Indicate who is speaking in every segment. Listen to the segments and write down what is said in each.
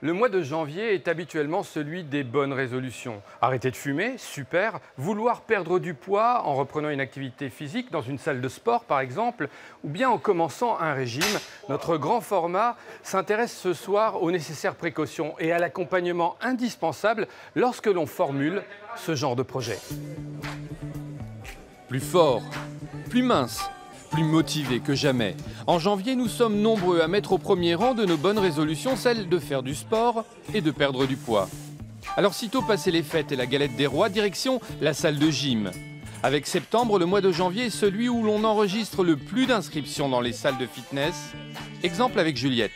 Speaker 1: Le mois de janvier est habituellement celui des bonnes résolutions. Arrêter de fumer, super. Vouloir perdre du poids en reprenant une activité physique dans une salle de sport par exemple, ou bien en commençant un régime. Notre grand format s'intéresse ce soir aux nécessaires précautions et à l'accompagnement indispensable lorsque l'on formule ce genre de projet.
Speaker 2: Plus fort, plus mince, plus motivé que jamais. En janvier, nous sommes nombreux à mettre au premier rang de nos bonnes résolutions celle de faire du sport et de perdre du poids. Alors sitôt passé les fêtes et la galette des rois, direction la salle de gym. Avec septembre, le mois de janvier est celui où l'on enregistre le plus d'inscriptions dans les salles de fitness. Exemple avec Juliette.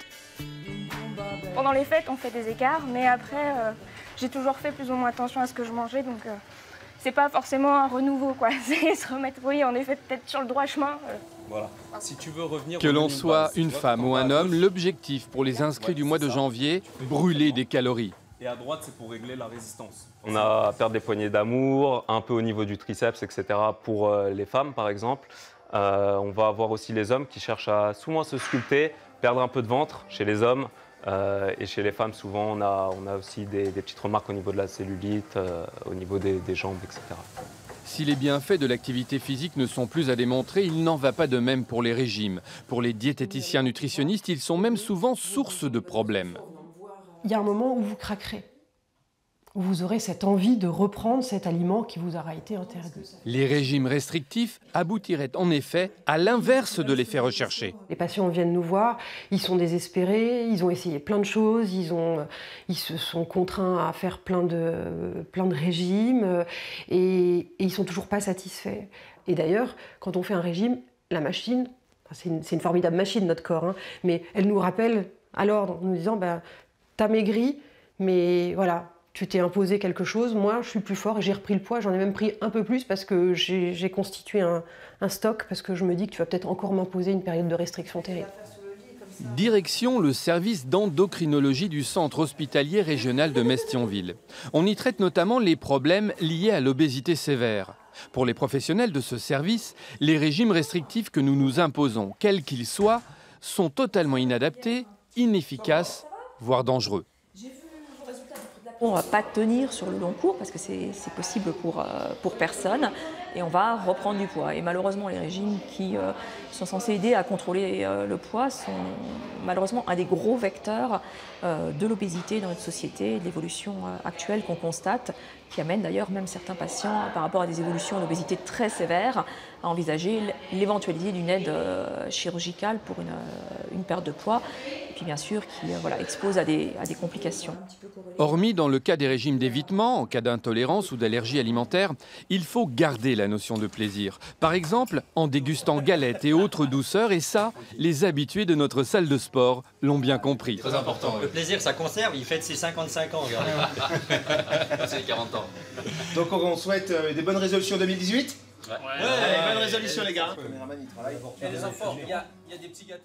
Speaker 3: Pendant les fêtes, on fait des écarts, mais après, j'ai toujours fait plus ou moins attention à ce que je mangeais, donc c'est pas forcément un renouveau, quoi. C'est se remettre, oui, en effet, peut-être sur le droit chemin.
Speaker 4: Voilà. Si tu veux revenir
Speaker 2: Que l'on soit une femme ou un homme, l'objectif pour les inscrits du mois de janvier, brûler des calories.
Speaker 4: Et à droite, c'est pour régler la résistance.
Speaker 5: On a à perdre des poignées d'amour, un peu au niveau du triceps, etc. pour les femmes, par exemple. On va avoir aussi les hommes qui cherchent à souvent se sculpter, perdre un peu de ventre chez les hommes. Et chez les femmes, souvent, on a aussi des petites remarques au niveau de la cellulite, au niveau des jambes, etc.
Speaker 2: Si les bienfaits de l'activité physique ne sont plus à démontrer, il n'en va pas de même pour les régimes. Pour les diététiciens nutritionnistes, ils sont même souvent source de problèmes.
Speaker 6: Il y a un moment où vous craquerez, où vous aurez cette envie de reprendre cet aliment qui vous aura été interdit.
Speaker 2: Les régimes restrictifs aboutiraient en effet à l'inverse de l'effet recherché.
Speaker 6: Les patients viennent nous voir, ils sont désespérés, ils ont essayé plein de choses, ils se sont contraints à faire plein de régimes et ils ne sont toujours pas satisfaits. Et d'ailleurs, quand on fait un régime, la machine, c'est une formidable machine notre corps, hein, mais elle nous rappelle à l'ordre en nous disant t'as maigri, mais voilà, tu t'es imposé quelque chose, moi je suis plus fort et j'ai repris le poids, j'en ai même pris un peu plus parce que j'ai constitué un stock, parce que je me dis que tu vas peut-être encore m'imposer une période de restriction terrible.
Speaker 2: Direction le service d'endocrinologie du centre hospitalier régional de Metz-Thionville. On y traite notamment les problèmes liés à l'obésité sévère. Pour les professionnels de ce service, les régimes restrictifs que nous nous imposons, quels qu'ils soient, sont totalement inadaptés, inefficaces, voire dangereux.
Speaker 7: On ne va pas tenir sur le long cours parce que c'est possible pour personne et on va reprendre du poids. Et malheureusement, les régimes qui sont censés aider à contrôler le poids sont malheureusement un des gros vecteurs de l'obésité dans notre société et de l'évolution actuelle qu'on constate, qui amène d'ailleurs même certains patients, par rapport à des évolutions d'obésité très sévères, à envisager l'éventualité d'une aide chirurgicale pour une perte de poids, et puis bien sûr qui expose à des complications.
Speaker 2: Hormis dans le cas des régimes d'évitement, en cas d'intolérance ou d'allergie alimentaire, il faut garder la notion de plaisir. Par exemple, en dégustant galettes et autres douceurs, et ça, les habitués de notre salle de sport l'ont bien compris.
Speaker 8: Très important. Le plaisir, ça conserve, il fête ses 55 ans, regardez. C'est les 40 ans.
Speaker 9: Donc on souhaite des bonnes résolutions 2018 ?
Speaker 8: Ouais, bonnes résolutions les gars.
Speaker 9: Le caméraman il travaille.
Speaker 8: Et les enfants, il y a des petits gâteaux.